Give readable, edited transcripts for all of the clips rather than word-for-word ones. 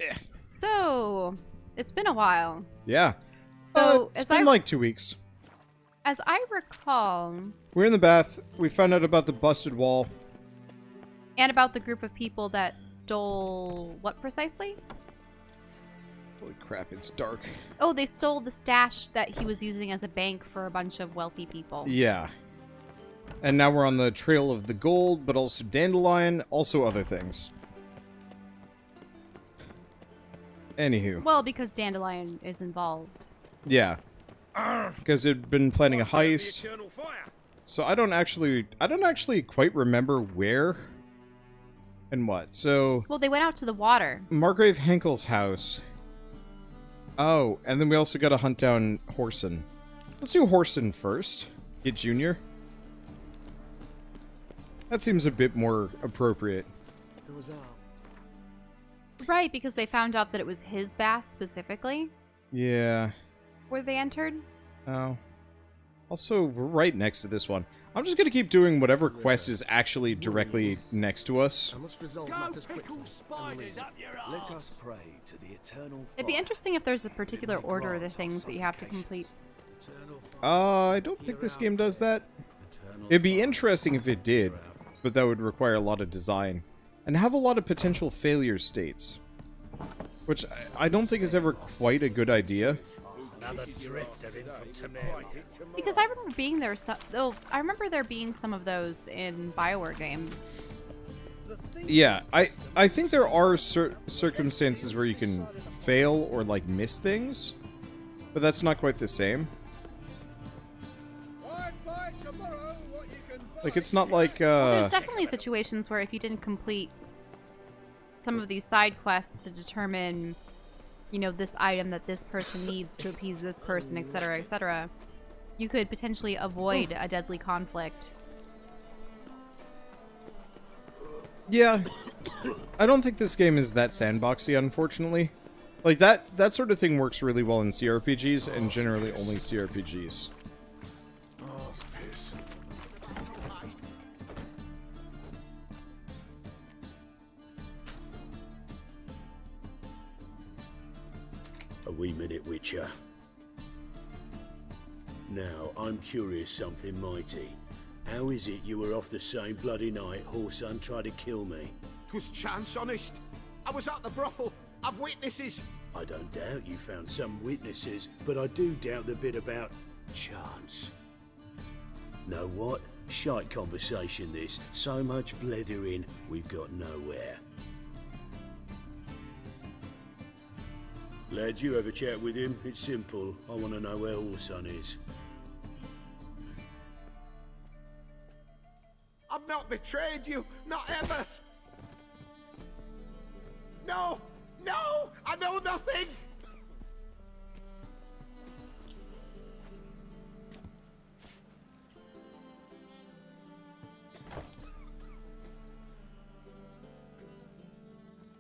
Eh. So, it's been a while. Yeah. So, It's been like 2 weeks. As I recall, We're in the bath. We found out about the busted wall. and about the group of people that stole what precisely? Holy crap, it's dark. Oh, they stole the stash that he was using as a bank for a bunch of wealthy people. Yeah. And now we're on the trail of the gold, but also dandelion, also other things. Anywho. Well, because Dandelion is involved. Yeah. Because they'd been planning a heist. So I don't actually quite remember where and what. So Well, they went out to the water. Margrave Henkel's house. Oh, and then we also got to hunt down Horson. Let's do Horson first. Get Junior. That seems a bit more appropriate. There was Right, because they found out that it was his bath specifically Yeah. where they entered. Oh. Also, we're right next to this one. I'm just gonna keep doing whatever quest is actually directly next to us. I must resolve matters quickly. Let us pray to the eternal. It'd be interesting if there's a particular order of the things that you have to complete. I don't think this game does that. It'd be interesting if it did, but that would require a lot of design. And have a lot of potential failure states. Which I don't think is ever quite a good idea. Because I remember being there. I remember there being some of those in BioWare games. Yeah, I think there are circumstances where you can fail or, like, miss things. But that's not quite the same. Like, it's not like, Well, there's definitely situations where if you didn't complete some of these side quests to determine, you know, this item that this person needs to appease this person, etc., you could potentially avoid a deadly conflict. Yeah. I don't think this game is that sandboxy, unfortunately. Like, that sort of thing works really well in CRPGs, and generally only CRPGs. Oh, piss. A wee minute, Witcher. Now, I'm curious something mighty. How is it you were off the same bloody night Horson tried to kill me? 'Twas chance, honest. I was at the brothel. I've witnesses. I don't doubt you found some witnesses, but I do doubt the bit about chance. Know what? Shite conversation this. So much blethering, we've got nowhere. Lad, you have a chat with him. It's simple. I want to know where Horson is. I've not betrayed you. Not ever. No! No! I know nothing!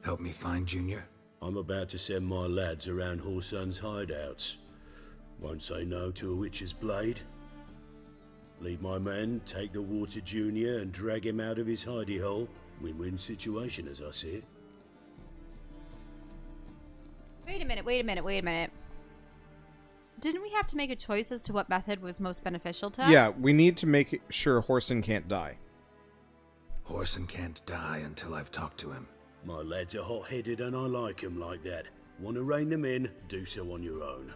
Help me find Junior? I'm about to send my lads around Horson's hideouts. Won't say no to a witch's blade. Lead my men, take the water Junior and drag him out of his hidey hole. Win-win situation as I see it. Wait a minute. Didn't we have to make a choice as to what method was most beneficial to us? Yeah, we need to make sure Horson can't die. Horson can't die until I've talked to him. My lads are hot-headed and I like 'em like that. Want to rein them in, do so on your own.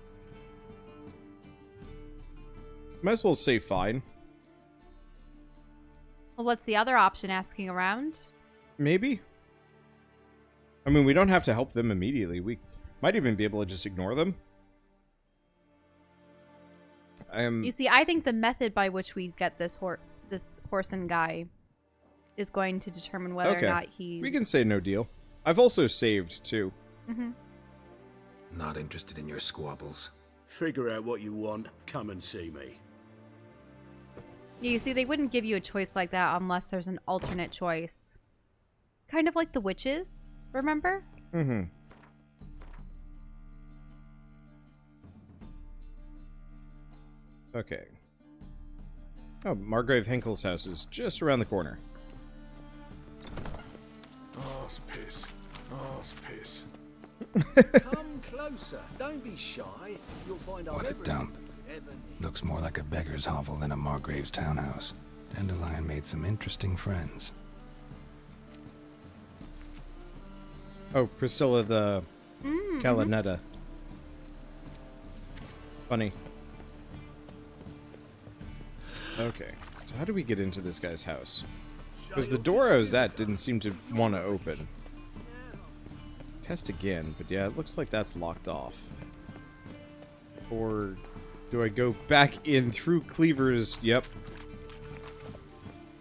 Might as well say fine. Well, what's the other option? Asking around? Maybe? I mean, we don't have to help them immediately. We might even be able to just ignore them. You see, I think the method by which we get this Horson guy is going to determine whether or not he... We can say no deal. I've also saved, too. Mm-hmm. Not interested in your squabbles. Figure out what you want, come and see me. Yeah, you see, they wouldn't give you a choice like that unless there's an alternate choice. Kind of like the witches, remember? Mm-hmm. Okay. Oh, Margrave Henkel's house is just around the corner. Oh, piss. Oh, piss. Come closer. Don't be shy. You'll find What a everything dump. you ever need. Looks more like a beggar's hovel than a Margrave's townhouse. Dandelion made some interesting friends. Oh, Priscilla the Calanetta. Funny. Okay, so how do we get into this guy's house? Because the door I was at didn't seem to want to open. Test again, but yeah, it looks like that's locked off. Or do I go back in through Cleaver's... Yep.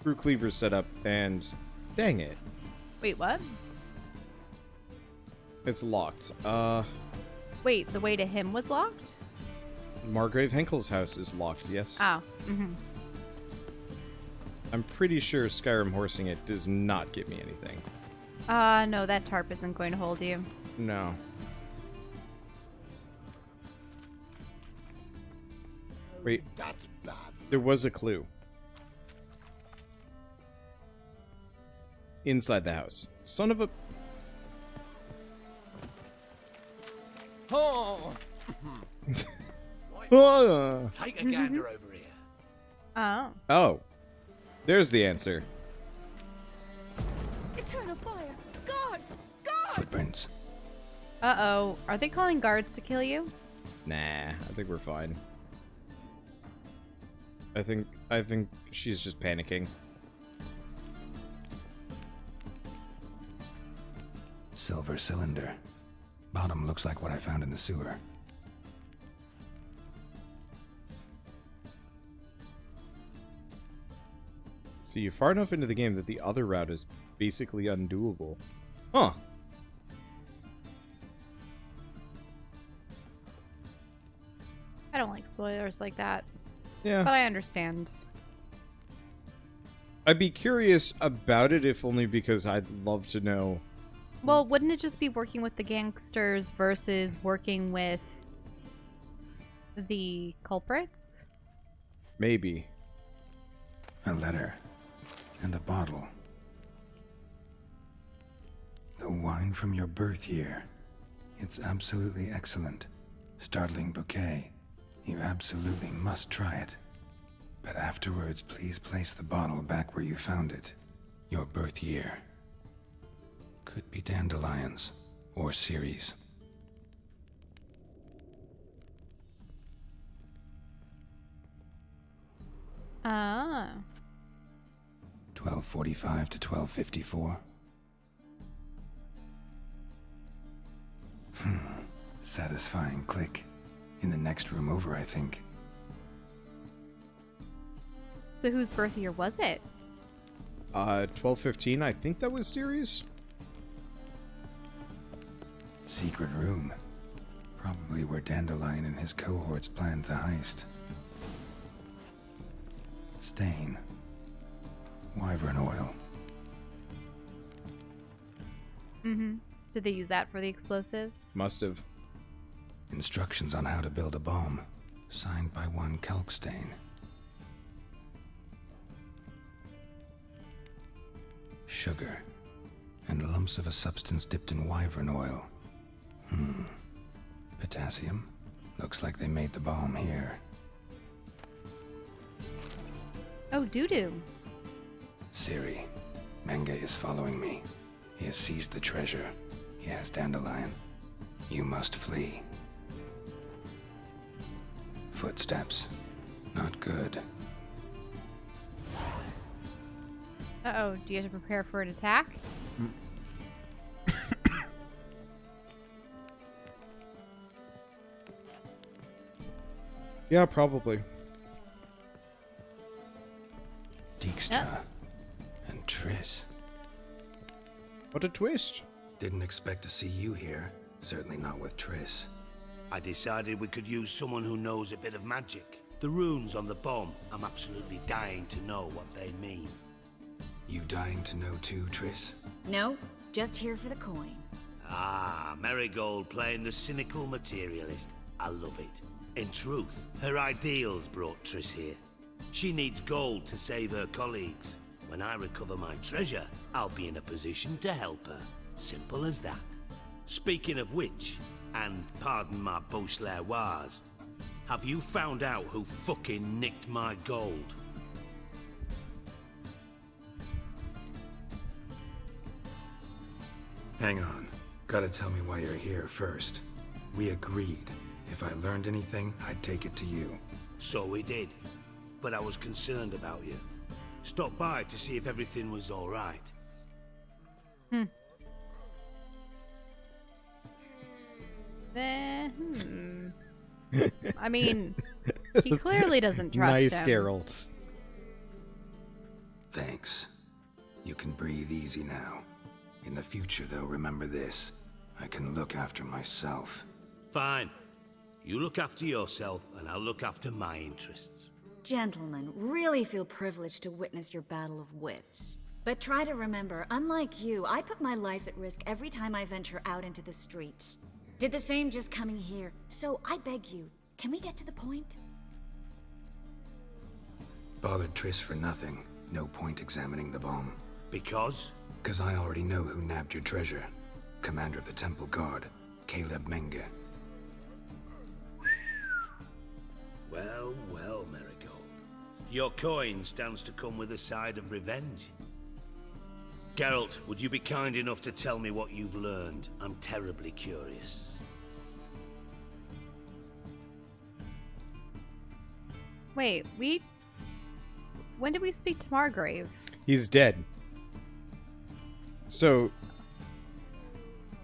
Through Cleaver's setup, and... Dang it. Wait, what? It's locked. Wait, the way to him was locked? Margrave Henkel's house is locked, yes. Oh. Mm-hmm. I'm pretty sure Skyrim horsing it does not get me anything. No, that tarp isn't going to hold you. No. Wait, That's bad. there was a clue. Inside the house. Son of a... Oh, Ah! take a gander over here. Oh. Oh. There's the answer. Eternal fire! Guards! Guards! Footprints. Uh-oh. Are they calling guards to kill you? Nah, I think we're fine. I think she's just panicking. Silver cylinder. Bottom looks like what I found in the sewer. So you're far enough into the game that the other route is basically undoable. Huh. I don't like spoilers like that, Yeah. but I understand. I'd be curious about it, if only because I'd love to know. Well, wouldn't it just be working with the gangsters versus working with the culprits? Maybe. A letter. And a bottle. The wine from your birth year. It's absolutely excellent. Startling bouquet. You absolutely must try it. But afterwards, please place the bottle back where you found it. Your birth year. Could be dandelions. Or Ceres. Ah. 1245 to 1254. Satisfying click. In the next room over, I think. So whose birth year was it? 1215, I think that was Ceres? Secret room. Probably where Dandelion and his cohorts planned the heist. Stain. Wyvern oil. Mm-hmm. Did they use that for the explosives? Must have. Instructions on how to build a bomb. Signed by one Kalkstain. Sugar. And lumps of a substance dipped in wyvern oil. Potassium. Looks like they made the bomb here. Oh, doo-doo. Siri, Menge is following me. He has seized the treasure. He has Dandelion. You must flee. Footsteps. Not good. Uh-oh, do you have to prepare for an attack? Yeah, probably. Dijkstra. And Triss. What a twist. Didn't expect to see you here. Certainly not with Triss. I decided we could use someone who knows a bit of magic. The runes on the bomb, I'm absolutely dying to know what they mean. You dying to know too, Triss? No, just here for the coin. Ah, Marigold playing the cynical materialist. I love it. In truth, her ideals brought Triss here. She needs gold to save her colleagues. When I recover my treasure, I'll be in a position to help her. Simple as that. Speaking of which, and pardon my bourgeois, have you found out who fucking nicked my gold? Hang on. Gotta tell me why you're here first. We agreed. If I learned anything, I'd take it to you. So we did. But I was concerned about you. Stopped by to see if everything was alright. I mean, he clearly doesn't trust Nice, him. Geralt. Thanks. You can breathe easy now. In the future, though, remember this. I can look after myself. Fine. You look after yourself, and I'll look after my interests. Gentlemen, really feel privileged to witness your battle of wits. But try to remember, unlike you, I put my life at risk every time I venture out into the streets. Did the same just coming here. So I beg you, can we get to the point? Bothered Triss for nothing. No point examining the bomb. Because? 'Cause I already know who nabbed your treasure. Commander of the Temple Guard, Caleb Menge. Well, well, Marigold. Your coin stands to come with a side of revenge. Geralt, would you be kind enough to tell me what you've learned? I'm terribly curious. Wait, when did we speak to Margrave? He's dead. So,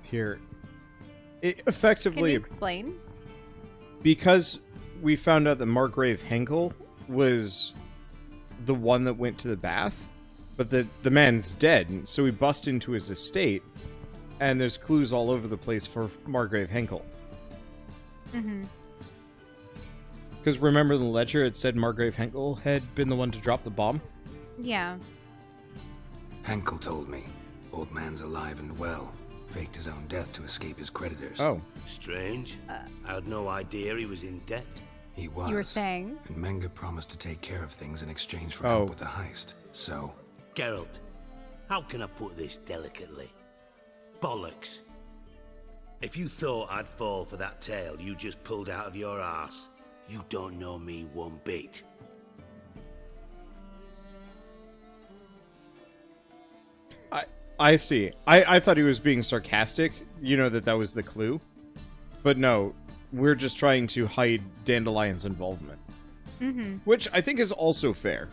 here. It Can effectively, you explain? because we found out that Margrave Henkel was the one that went to the bath, but the man's dead, so we bust into his estate, and there's clues all over the place for Margrave Henkel. Mm-hmm. Because remember the ledger, it said Margrave Henkel had been the one to drop the bomb? Yeah. Henkel told me. Old man's alive and well. Faked his own death to escape his creditors. Oh. Strange. I had no idea he was in debt. He was. You were saying? And Menge promised to take care of things in exchange for Oh. help with the heist. So, Geralt, how can I put this delicately? Bollocks. If you thought I'd fall for that tale you just pulled out of your arse, you don't know me one bit. I see. I thought he was being sarcastic. You know that was the clue. But no, we're just trying to hide Dandelion's involvement. Mm-hmm. Which I think is also fair.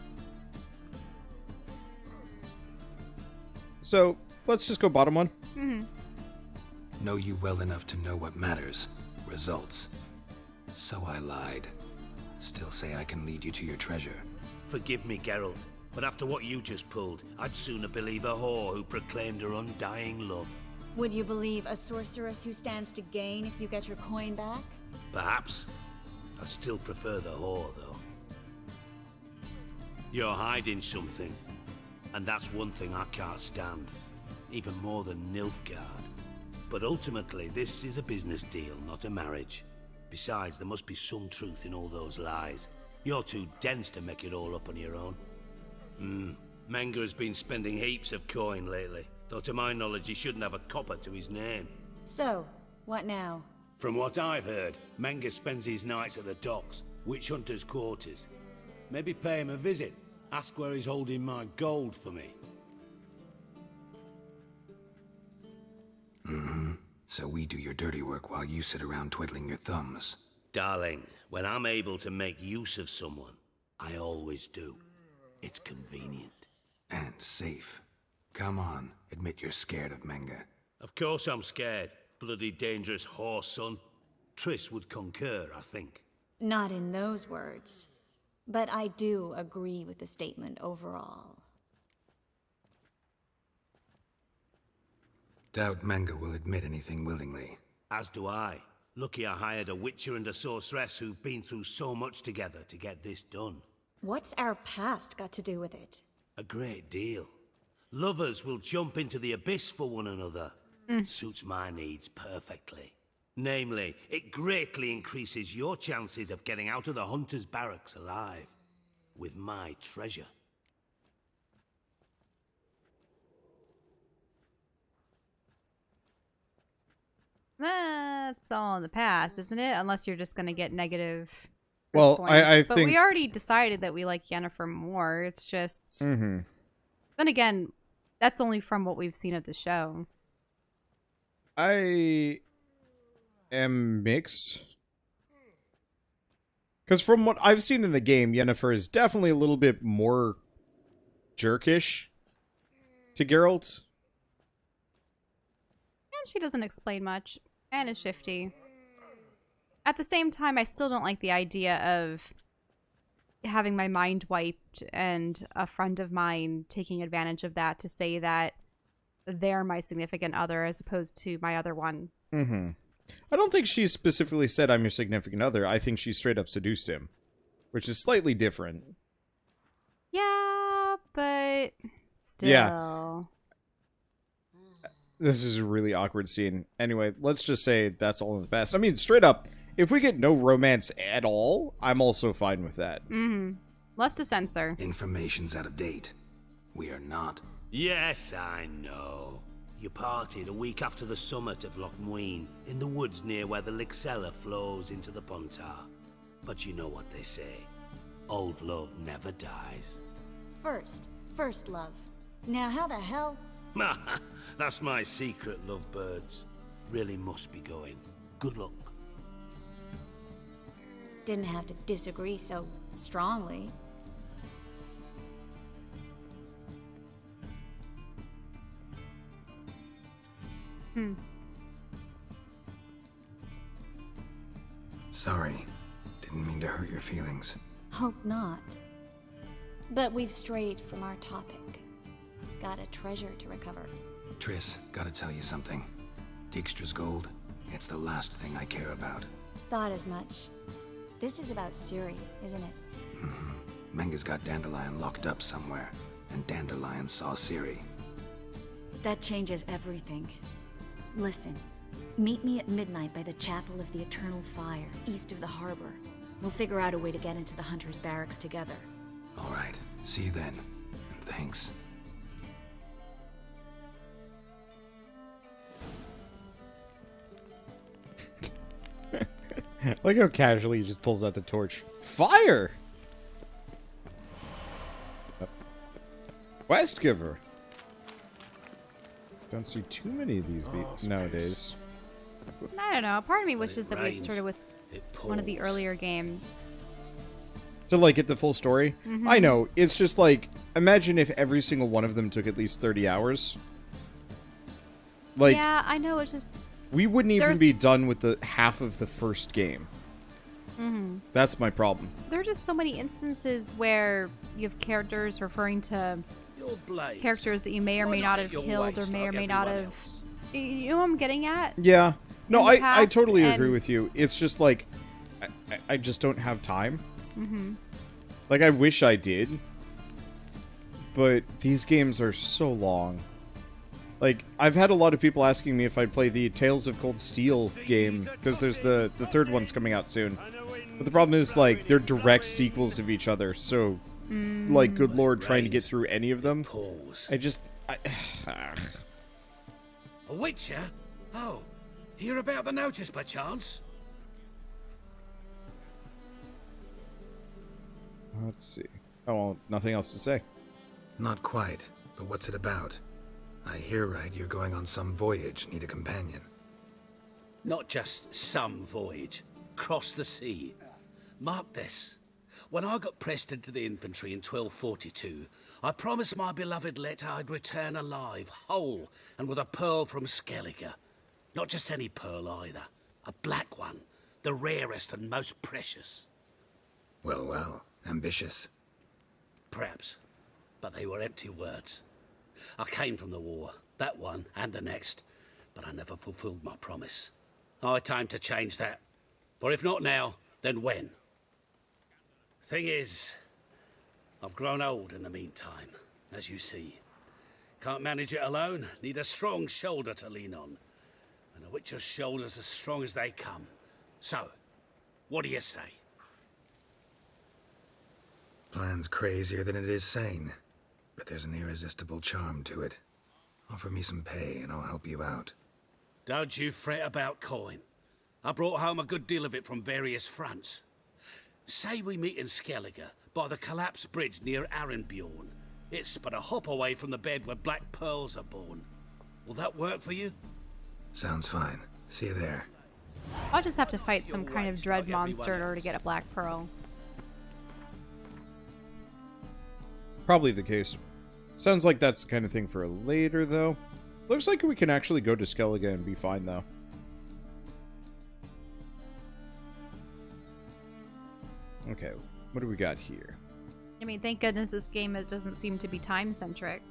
So, let's just go bottom one. Mm-hmm. know you well enough to know what matters. Results. So I lied. Still say I can lead you to your treasure. Forgive me, Geralt, but after what you just pulled, I'd sooner believe a whore who proclaimed her undying love. Would you believe a sorceress who stands to gain if you get your coin back? Perhaps. I'd still prefer the whore, though. You're hiding something, and that's one thing I can't stand, even more than Nilfgaard. But ultimately, this is a business deal, not a marriage. Besides, there must be some truth in all those lies. You're too dense to make it all up on your own. Menge has been spending heaps of coin lately, though to my knowledge he shouldn't have a copper to his name. So, what now? From what I've heard, Menge spends his nights at the docks, witch hunters' quarters. Maybe pay him a visit. Ask where he's holding my gold for me. So we do your dirty work while you sit around twiddling your thumbs. Darling, when I'm able to make use of someone, I always do. It's convenient. And safe. Come on, admit you're scared of Menge. Of course I'm scared. Bloody dangerous whore, son. Triss would concur, I think. Not in those words. But I do agree with the statement overall. Doubt Menge will admit anything willingly. As do I. Lucky I hired a witcher and a sorceress who've been through so much together to get this done. What's our past got to do with it? A great deal. Lovers will jump into the abyss for one another. Suits my needs perfectly. Namely, it greatly increases your chances of getting out of the hunter's barracks alive. With my treasure. that's all in the past, isn't it? Unless you're just going to get negative. Well, I but think... we already decided that we like Yennefer more. It's just. Mm-hmm. Then again, that's only from what we've seen of the show. I am mixed. Because from what I've seen in the game, Yennefer is definitely a little bit more jerkish to Geralt. And she doesn't explain much. And is shifty. At the same time, I still don't like the idea of having my mind wiped and a friend of mine taking advantage of that to say that they're my significant other as opposed to my other one. Mm-hmm. I don't think she specifically said, I'm your significant other. I think she straight up seduced him, which is slightly different. Yeah, but still. Yeah. This is a really awkward scene. Anyway, let's just say that's all in the past. I mean, straight up, if we get no romance at all, I'm also fine with that. Mm-hmm. Less to censor. Information's out of date. We are not. Yes, I know. You partied a week after the summit of Loch Muin, in the woods near where the Lixella flows into the Puntar. But you know what they say. Old love never dies. First love. Now how the hell? That's my secret, lovebirds. Really must be going. Good luck. Didn't have to disagree so strongly. Sorry. Didn't mean to hurt your feelings. Hope not. But we've strayed from our topic. Got a treasure to recover. Triss, gotta tell you something. Dijkstra's gold, it's the last thing I care about. Thought as much. This is about Ciri, isn't it? Mm-hmm. Menge's got Dandelion locked up somewhere, and Dandelion saw Ciri. That changes everything. Listen, meet me at midnight by the Chapel of the Eternal Fire, east of the harbor. We'll figure out a way to get into the Hunter's barracks together. All right, see you then, and thanks. Like how casually he just pulls out the torch. Fire! Quest giver. Don't see too many of these nowadays. I don't know. Part of me wishes that we had rains, started with one of the pours. earlier games. To like get the full story? I know. It's just like, imagine if every single one of them took at least 30 hours. Like, Yeah, I know. It's just. we wouldn't even there's- be done with the half of the first game. That's my problem. There are just so many instances where you have characters referring to Your blades. characters that you may or Why may not not at have your killed or waist may or like may not everyone have. else? You know what I'm getting at? Yeah. No, In the I past, totally agree and- with you. It's just like, I just don't have time. Like, I wish I did. But these games are so long. Like, I've had a lot of people asking me if I'd play the Tales of Cold Steel game, because there's the third one's coming out soon. But the problem is, like, they're direct sequels of each other, so, like, good lord, trying to get through any of them, Pause. I just... A witcher? Oh, hear about the notice by chance? Let's see. Oh, well, nothing else to say. Not quite, but what's it about? I hear right you're going on some voyage, need a companion. Not just some voyage. Cross the sea. Mark this. When I got pressed into the infantry in 1242, I promised my beloved Letta I'd return alive, whole, and with a pearl from Skellige. Not just any pearl either. A black one. The rarest and most precious. Well, well, ambitious. Perhaps. But they were empty words. I came from the war, that one and the next, but I never fulfilled my promise. High time to change that. For if not now, then when? Thing is, I've grown old in the meantime, as you see. Can't manage it alone, need a strong shoulder to lean on. And a witcher's shoulder's as strong as they come. So, what do you say? Plan's crazier than it is sane, but there's an irresistible charm to it. Offer me some pay and I'll help you out. Don't you fret about coin. I brought home a good deal of it from various fronts. Say we meet in Skellige, by the collapsed bridge near Arenbjorn. It's but a hop away from the bed where black pearls are born. Will that work for you? Sounds fine. See you there. I'll just have to fight some kind of dread monster in order to get a black pearl. Probably the case. Sounds like that's the kind of thing for later, though. Looks like we can actually go to Skellige and be fine, though. Okay, what do we got here? I mean, thank goodness this game doesn't seem to be time-centric.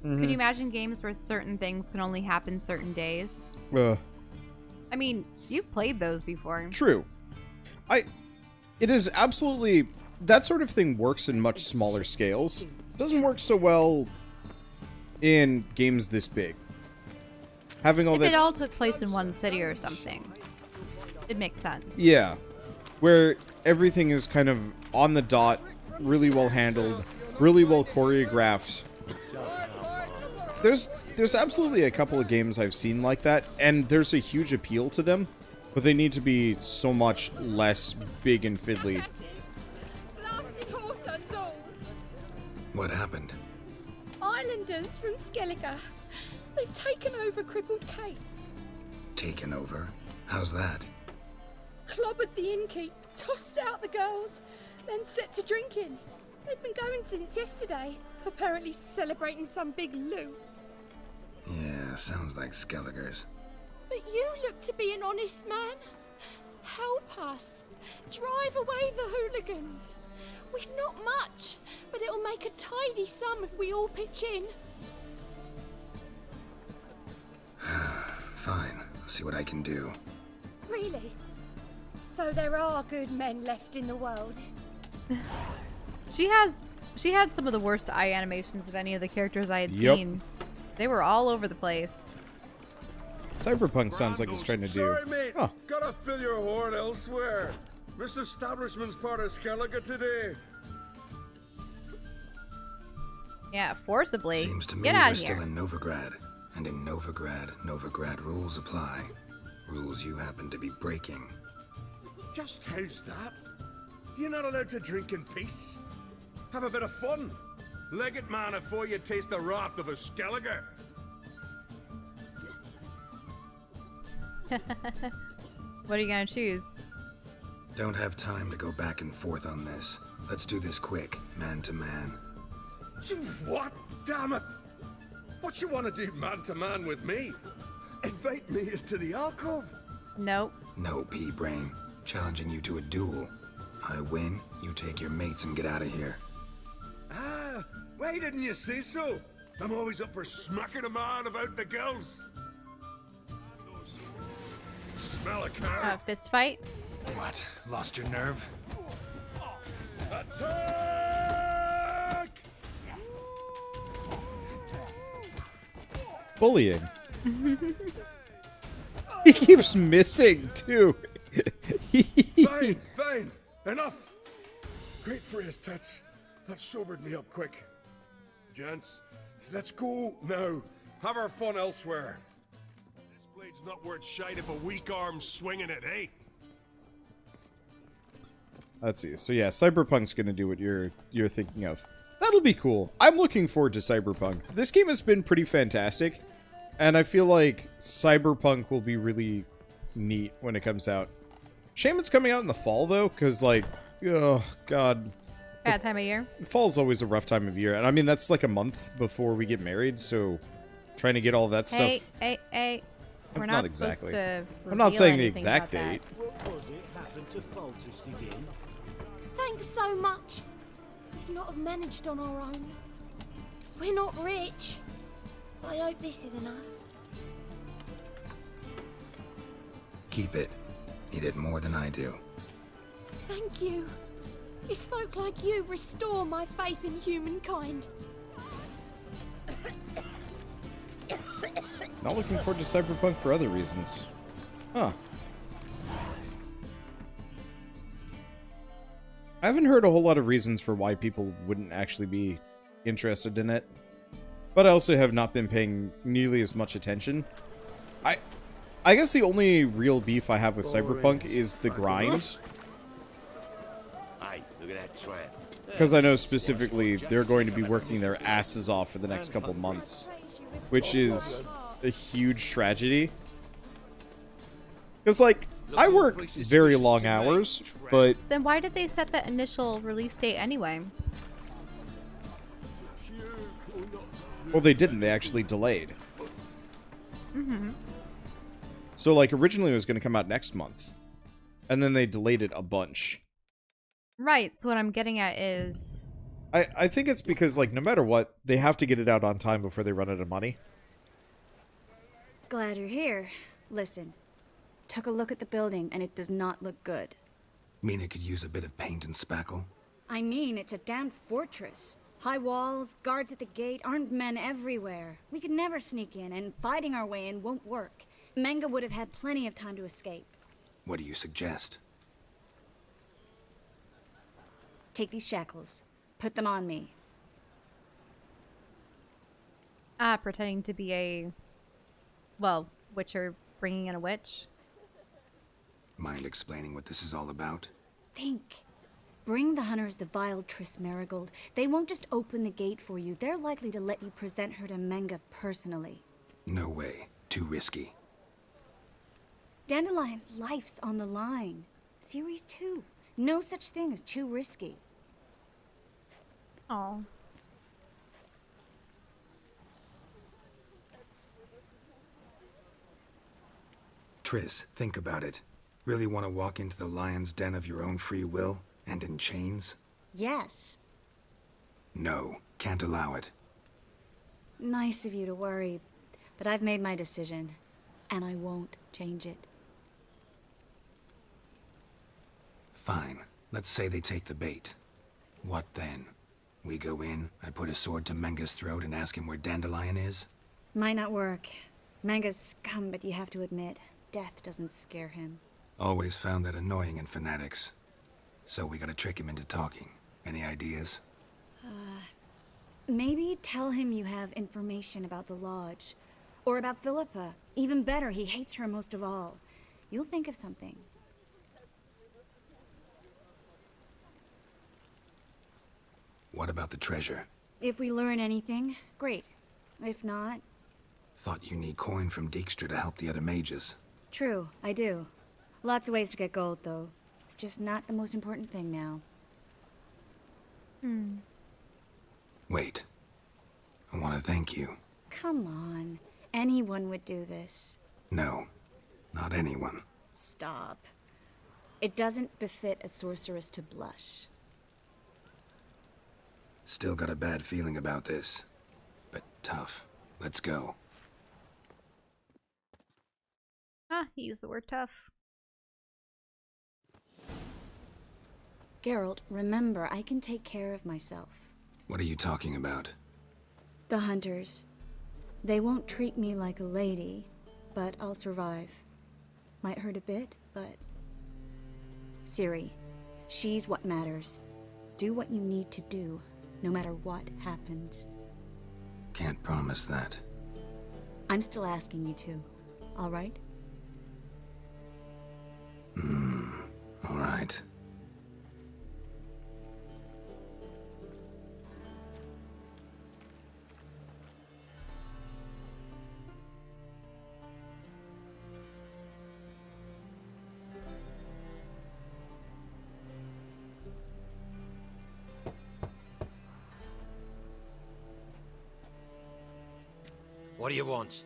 Could you imagine games where certain things can only happen certain days? I mean, you've played those before. True. It is absolutely... That sort of thing works in much smaller scales. It doesn't work so well in games this big. Having all if this... it all took place in one city or something, it makes sense. Yeah. Where everything is kind of on the dot, really well handled, really well choreographed. There's absolutely a couple of games I've seen like that, and there's a huge appeal to them, but they need to be so much less big and fiddly. What happened? Islanders from Skellige. They've taken over Crippled Kate's. Taken over? How's that? Clobbered the innkeep, tossed out the girls, then set to drinking. They've been going since yesterday, apparently celebrating some big loot. Yeah, sounds like Skelligers. But you look to be an honest man. Help us. Drive away the hooligans. We've not much, but it'll make a tidy sum if we all pitch in. Fine, I'll see what I can do. Really? So there are good men left in the world? She had some of the worst eye animations of any of the characters I had seen. They were all over the place. Cyberpunk sounds like it's trying to do... Sorry, mate. Huh. Gotta fill your horn elsewhere. This establishment's part of Skellige today. Yeah, forcibly. Seems to me Get out we're of still here. in Novigrad. And in Novigrad rules apply. Rules you happen to be breaking. Just how's that? You're not allowed to drink in peace. Have a bit of fun. Leg it, man, before you taste the wrath of a Skellige. What are you gonna choose? Don't have time to go back and forth on this. Let's do this quick, man to man. What? Damn it! What you want to do man to man with me? Invite me into the alcove? Nope. No, P-Brain. Challenging you to a duel. I win, you take your mates and get out of here. Ah, why didn't you say so? I'm always up for smacking a man about the girls. Smell a car. Fist fight? What? Lost your nerve? Attack! Bullying. He keeps missing, too. Fine, fine. Enough. Great for his tits. That sobered me up quick. Gents, let's go now. Have our fun elsewhere. This blade's not worth shite if a weak arm's swinging it, eh? Let's see. So yeah, Cyberpunk's gonna do what you're thinking of. That'll be cool. I'm looking forward to Cyberpunk. This game has been pretty fantastic, and I feel like Cyberpunk will be really neat when it comes out. Shame it's coming out in the fall, though, because, like, oh, God. Bad time of year. Fall's always a rough time of year, and I mean, that's like a month before we get married, so trying to get all that stuff... Hey. We're That's not exactly. supposed to I'm not reveal saying the anything exact about that. date. What was it happened to Falters again? Thanks so much. We'd not have managed on our own. We're not rich. But I hope this is enough. Keep it. You did more than I do. Thank you. It's folk like you restore my faith in humankind. Not looking forward to Cyberpunk for other reasons. Huh. I haven't heard a whole lot of reasons for why people wouldn't actually be interested in it. But I also have not been paying nearly as much attention. I guess the only real beef I have with Cyberpunk is the grind. Hey, look at that trap. Because I know specifically they're going to be working their asses off for the next couple months. Which is a huge tragedy. Because, like, I work very long hours, but... Then why did they set that initial release date anyway? Well, they didn't. They actually delayed. Mm-hmm. So, like, originally it was going to come out next month. And then they delayed it a bunch. Right, so what I'm getting at is... I think it's because, like, no matter what, they have to get it out on time before they run out of money. Glad you're here. Listen, took a look at the building and it does not look good. Mean it could use a bit of paint and spackle? I mean, it's a damn fortress. High walls, guards at the gate, armed men everywhere. We could never sneak in, and fighting our way in won't work. Menge would have had plenty of time to escape. What do you suggest? Take these shackles. Put them on me. Pretending to be a... Well, witcher bringing in a witch. Mind explaining what this is all about? Think. Bring the hunters the vile Triss Marigold. They won't just open the gate for you. They're likely to let you present her to Menge personally. No way. Too risky. Dandelion's life's on the line. Series 2. No such thing as too risky. Oh. Triss, think about it. Really want to walk into the lion's den of your own free will, and in chains? Yes. No, can't allow it. Nice of you to worry, but I've made my decision, and I won't change it. Fine. Let's say they take the bait. What then? We go in, I put a sword to Menge's throat and ask him where Dandelion is? Might not work. Menge's scum, but you have to admit, death doesn't scare him. Always found that annoying in fanatics. So we gotta trick him into talking. Any ideas? Maybe tell him you have information about the Lodge. Or about Philippa. Even better, he hates her most of all. You'll think of something. What about the treasure? If we learn anything, great. If not... Thought you need coin from Dijkstra to help the other mages. True, I do. Lots of ways to get gold, though. It's just not the most important thing now. Wait. I want to thank you. Come on. Anyone would do this. No, not anyone. Stop. It doesn't befit a sorceress to blush. Still got a bad feeling about this. But tough. Let's go. He used the word tough. Geralt, remember, I can take care of myself. What are you talking about? The hunters. They won't treat me like a lady, but I'll survive. Might hurt a bit, but... Ciri, she's what matters. Do what you need to do, no matter what happens. Can't promise that. I'm still asking you to, all right? All right. What do you want?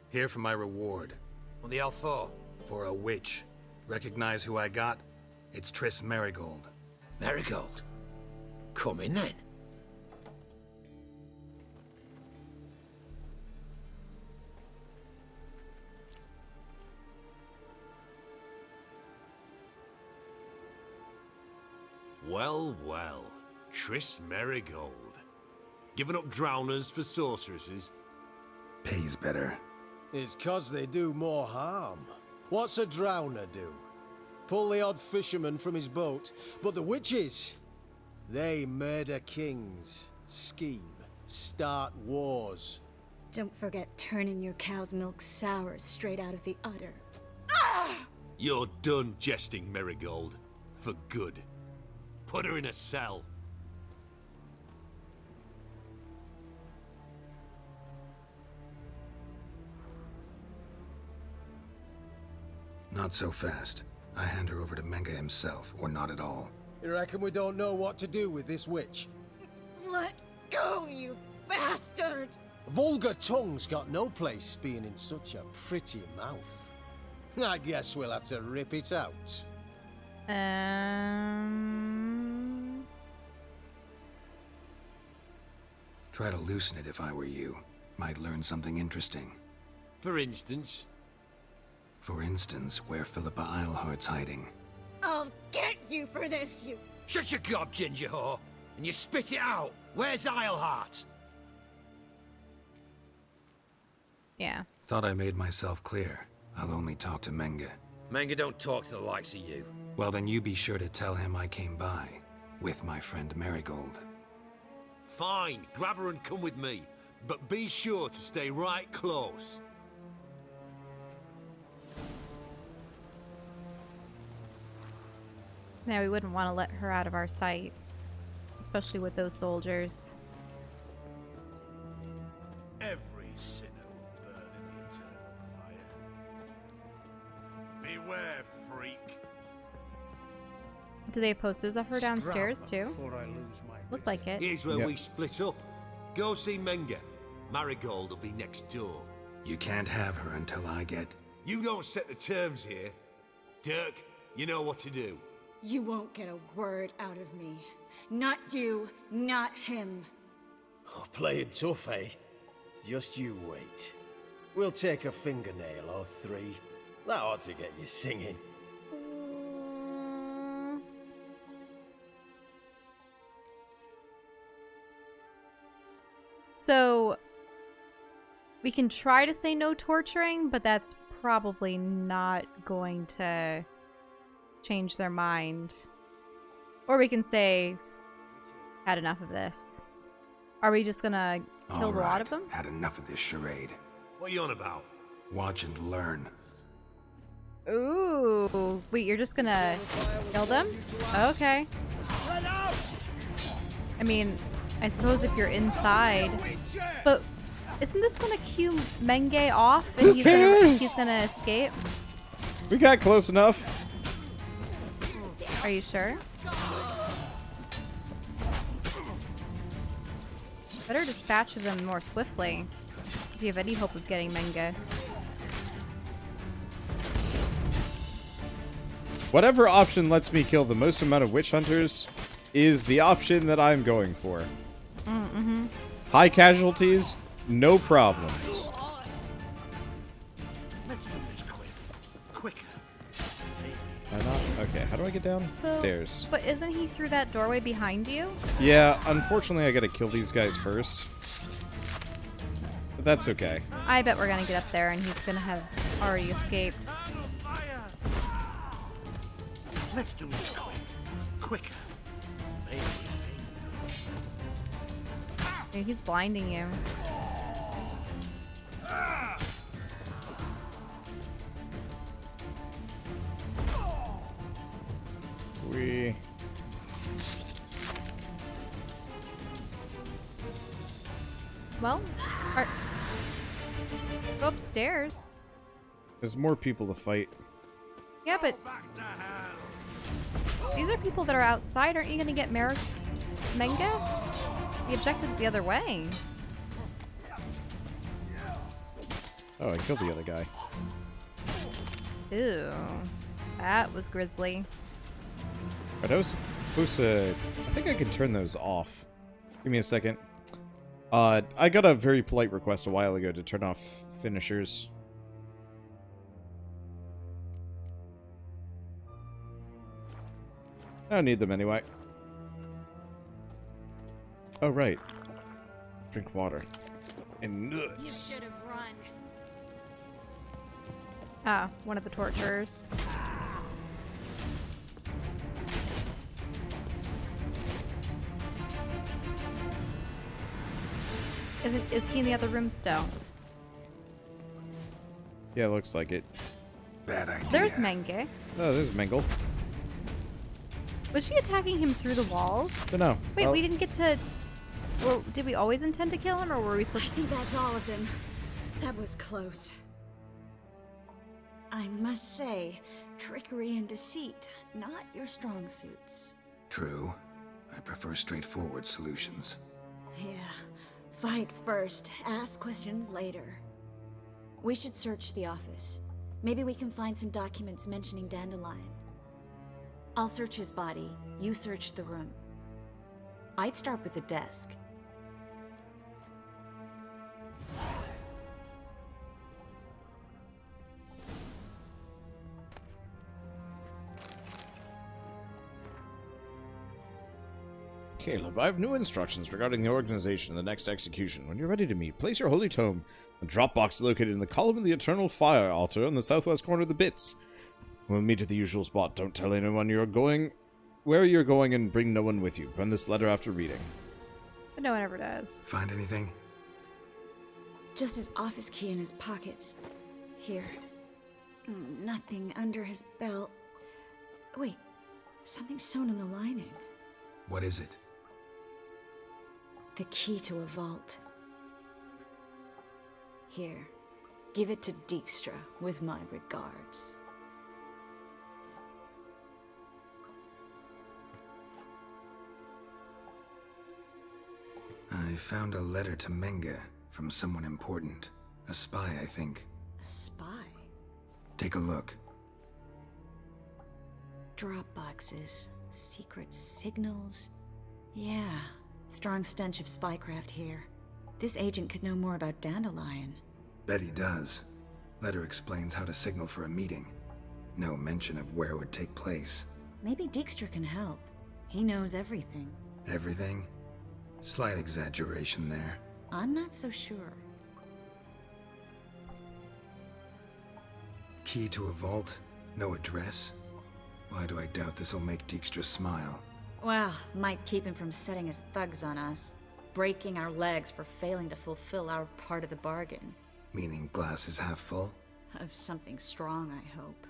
Here for my reward. What the hell for? For a witch. Recognize who I got? It's Triss Marigold. Marigold? Come in then. Well, well. Triss Marigold. Giving up drowners for sorceresses? Pays better. It's 'cause they do more harm. What's a drowner do? Pull the odd fisherman from his boat. But the witches, they murder kings, scheme, start wars. Don't forget turning your cow's milk sour straight out of the udder. You're done jesting, Marigold. For good. Put her in a cell. Not so fast. I hand her over to Menge himself, or not at all. You reckon we don't know what to do with this witch? Let go, you bastard! Vulgar tongue's got no place being in such a pretty mouth. I guess we'll have to rip it out. Try to loosen it if I were you. Might learn something interesting. For instance? For instance, where Philippa Eilhart's hiding. I'll get you for this, you... Shut your gob, ginger whore, and you spit it out. Where's Eilhart? Yeah. Thought I made myself clear. I'll only talk to Menge. Menge don't talk to the likes of you. Well, then you be sure to tell him I came by. With my friend Marigold. Fine, grab her and come with me. But be sure to stay right close. Now, we wouldn't want to let her out of our sight. Especially with those soldiers. Every sinner will burn in the eternal fire. Beware, freak. Do they have posters of her downstairs, too? Looked like it. Here's where we split up. Go see Menge. Marigold will be next door. You can't have her until I get... You don't set the terms here. Dirk, you know what to do. You won't get a word out of me. Not you, not him. Oh, playing tough, eh? Just you wait. We'll take a fingernail or three. That ought to get you singing. So, we can try to say no torturing, but that's probably not going to change their mind. Or we can say, had enough of this. Are we just gonna kill a lot of them? Had enough of this charade. What are you on about? Watch and learn. Ooh. Wait, you're just gonna kill them? Okay. I mean, I suppose if you're inside. But isn't this gonna cue Menge off and he's gonna escape? We got close enough. Are you sure? Better dispatch of them more swiftly if you have any hope of getting Menge. Whatever option lets me kill the most amount of witch hunters is the option that I'm going for. Mm-hmm. High casualties, no problems. Let's do this quicker. Okay, how do I get down? Stairs. But isn't he through that doorway behind you? Yeah, unfortunately I gotta kill these guys first. But that's okay. I bet we're gonna get up there and he's gonna have already escaped. Let's do this quicker. Maybe he's blinding you. Well, go upstairs. There's more people to fight. Yeah, but these are people that are outside. Aren't you gonna get Menge? The objective's the other way. Oh, I killed the other guy. Ew. That was grisly. But I was supposed to... I think I can turn those off. Give me a second. I got a very polite request a while ago to turn off finishers. I don't need them anyway. Oh, right. Drink water. And nuts. You should have run. Ah, one of the torturers. Is he in the other room still? Yeah, looks like it. Bad idea. There's Menge. Oh, there's Menge. Was she attacking him through the walls? Don't know. Wait, Well, we didn't get to... Well, did we always intend to kill him, or were we I supposed to... think that's all of them. That was close. I must say, trickery and deceit, not your strong suits. True. I prefer straightforward solutions. Yeah. Fight first, ask questions later. We should search the office. Maybe we can find some documents mentioning Dandelion. I'll search his body, you search the room. I'd start with the desk. Caleb, I have new instructions regarding the organization of the next execution. When you're ready to meet, place your holy tome in a drop box located in the column of the Eternal Fire altar on the southwest corner of the Bits. We'll meet at the usual spot. Don't tell anyone where you're going, and bring no one with you. Burn this letter after reading. But no one ever does. Find anything? Just his office key in his pockets. Here. Nothing under his belt. Wait, something sewn in the lining. What is it? The key to a vault. Here, give it to Dijkstra with my regards. I found a letter to Menge from someone important. A spy, I think. A spy? Take a look. Drop boxes, secret signals. Yeah, strong stench of spycraft here. This agent could know more about Dandelion. Bet he does. Letter explains how to signal for a meeting. No mention of where it would take place. Maybe Dijkstra can help. He knows everything. Everything? Slight exaggeration there. I'm not so sure. Key to a vault? No address? Why do I doubt this'll make Dijkstra smile? Well, might keep him from setting his thugs on us. Breaking our legs for failing to fulfill our part of the bargain. Meaning glass is half full? Of something strong, I hope.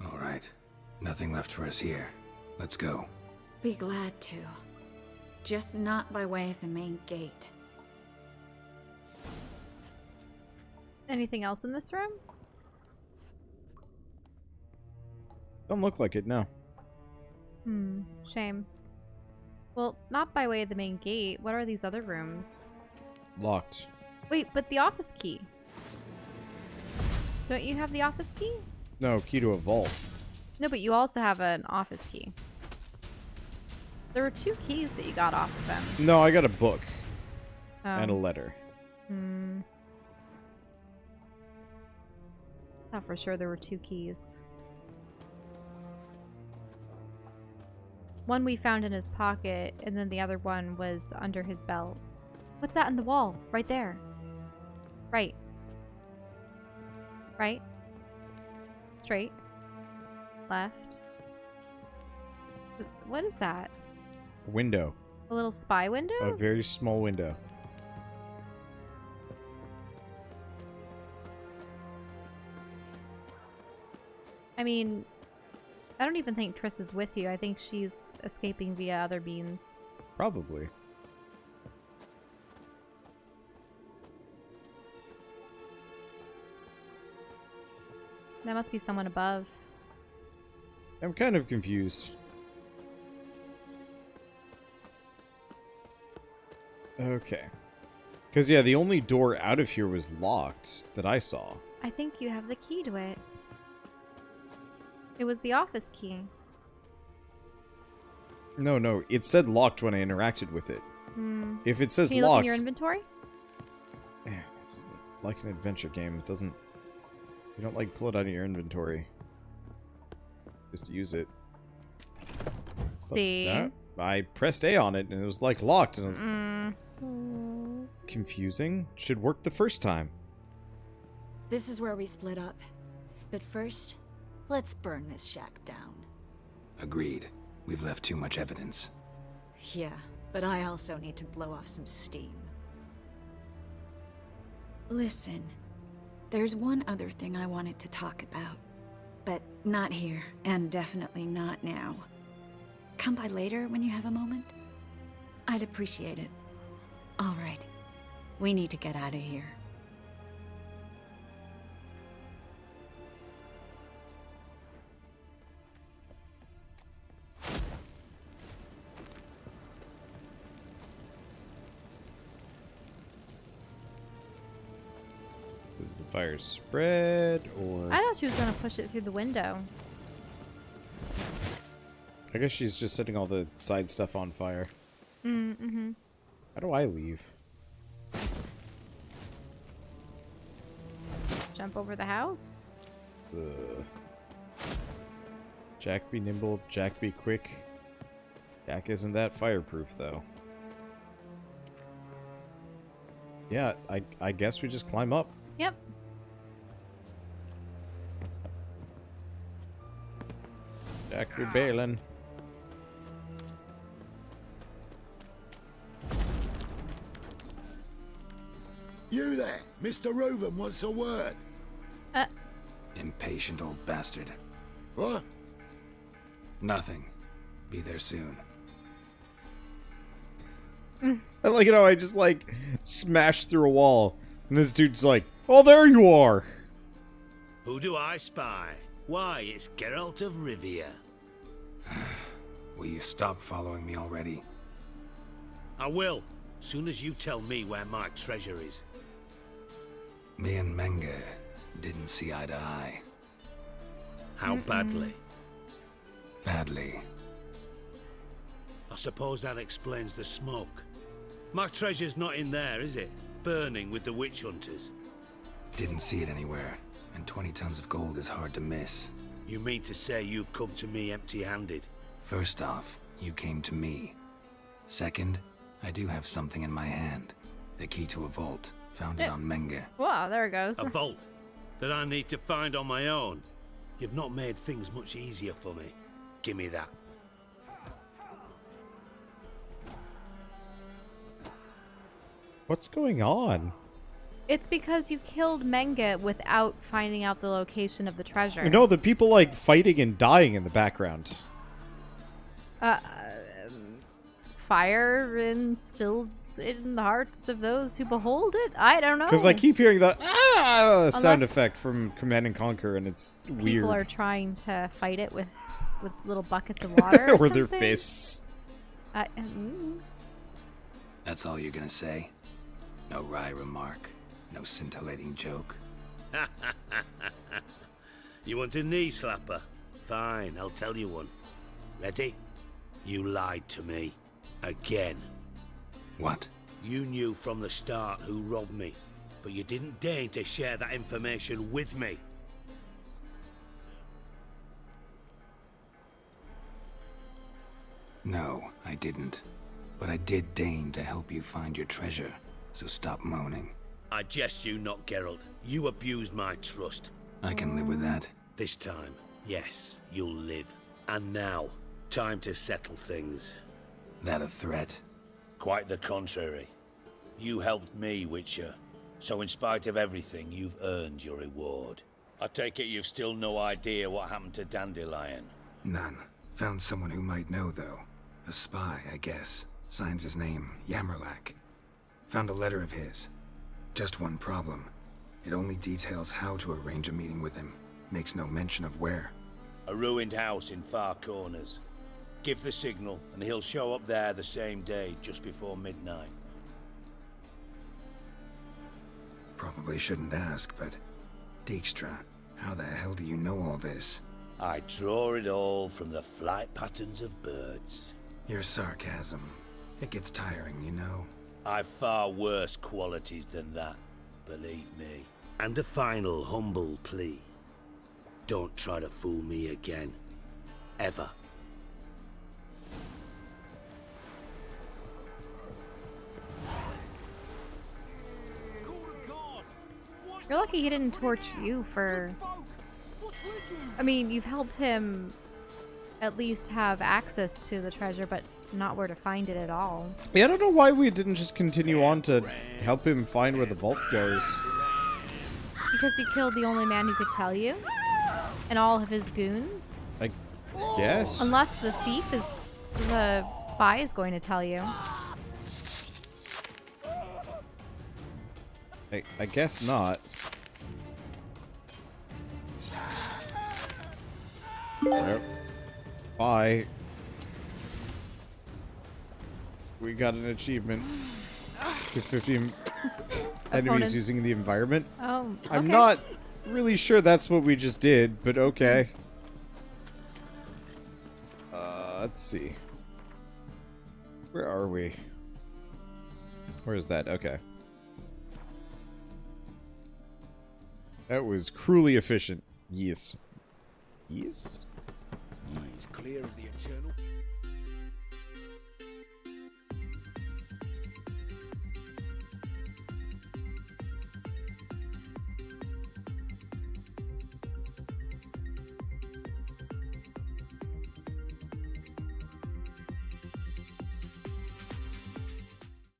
All right. Nothing left for us here. Let's go. Be glad to. Just not by way of the main gate. Anything else in this room? Don't look like it, no. Shame. Well, not by way of the main gate. What are these other rooms? Locked. Wait, but the office key. Don't you have the office key? No, key to a vault. No, but you also have an office key. There were 2 keys that you got off of them. No, I got a book. Oh. And a letter. Thought for sure there were 2 keys. One we found in his pocket, and then the other one was under his belt. What's that on the wall? Right there. Right. Right. Straight. Left. What is that? Window. A little spy window? A very small window. I mean, I don't even think Triss is with you. I think she's escaping via other means. Probably. That must be someone above. I'm kind of confused. Okay. Because, yeah, the only door out of here was locked that I saw. I think you have the key to it. It was the office key. No, it said locked when I interacted with it. If it says Can you locked... look in your inventory? Yeah, it's like an adventure game. It doesn't... You don't, like, pull it out of your inventory. Just to use it. See? I pressed A on it, and it was, like, locked, and it was... Confusing. Should work the first time. This is where we split up. But first, let's burn this shack down. Agreed. We've left too much evidence. Yeah, but I also need to blow off some steam. Listen, There's one other thing I wanted to talk about. But not here, and definitely not now. Come by later when you have a moment? I'd appreciate it. All right. We need to get out of here. Does the fire spread, or... I thought she was going to push it through the window. I guess she's just setting all the side stuff on fire. Mm-hmm. How do I leave? Jump over the house? Jack be nimble, Jack be quick. Jack isn't that fireproof, though. Yeah, I guess we just climb up. Yep. Jack be bailing. You there, Mr. Reuven wants a word. Impatient old bastard. What? Nothing. Be there soon. I like it how I just, like, smashed through a wall. And this dude's like, oh, there you are! Who do I spy? Why, it's Geralt of Rivia. Will you stop following me already? I will, soon as you tell me where my treasure is. Me and Menge didn't see eye to eye. How badly? Badly. I suppose that explains the smoke. My treasure's not in there, is it? Burning with the witch hunters. Didn't see it anywhere, and 20 tons of gold is hard to miss. You mean to say you've come to me empty-handed? First off, you came to me. Second, I do have something in my hand. The key to a vault, found it on Menge. Wow, there it goes. A vault that I need to find on my own. You've not made things much easier for me. Give me that. What's going on? It's because you killed Menge without finding out the location of the treasure. You know, the people, like, fighting and dying in the background. Fire instills in the hearts of those who behold it? I don't know. Because I keep hearing that sound effect from Command and Conquer, and it's weird. People are trying to fight it with little buckets of water or or their something. fists. That's all you're gonna say? No wry remark? No scintillating joke? You want a knee slapper? Fine, I'll tell you one. Ready? You lied to me. Again. What? You knew from the start who robbed me, but you didn't deign to share that information with me. No, I didn't. But I did deign to help you find your treasure, so stop moaning. I jest you not, Geralt. You abused my trust. I can live with that. This time, yes, you'll live. And now, time to settle things. That a threat? Quite the contrary. You helped me, Witcher. So in spite of everything, you've earned your reward. I take it you've still no idea what happened to Dandelion? None. Found someone who might know, though. A spy, I guess. Signs his name, Yammerlack. Found a letter of his. Just one problem. It only details how to arrange a meeting with him. Makes no mention of where. A ruined house in Far Corners. Give the signal, and he'll show up there the same day, just before midnight. Probably shouldn't ask, but... Dijkstra, how the hell do you know all this? I draw it all from the flight patterns of birds. Your sarcasm. It gets tiring, you know. I've far worse qualities than that, believe me. And a final humble plea. Don't try to fool me again. Ever. You're lucky he didn't torch you for... I mean, you've helped him at least have access to the treasure, but not where to find it at all. Yeah, I don't know why we didn't just continue on to help him find where the vault goes. Because you killed the only man who could tell you? And all of his goons? I guess. Unless the thief is... the spy is going to tell you. I guess not. Yep. Bye. We got an achievement. To 50 enemies using the environment. Oh, okay. I'm not really sure that's what we just did, but okay. Let's see. Where are we? Where is that? Okay. That was cruelly efficient. Yes. Yes? It's clear as the eternal.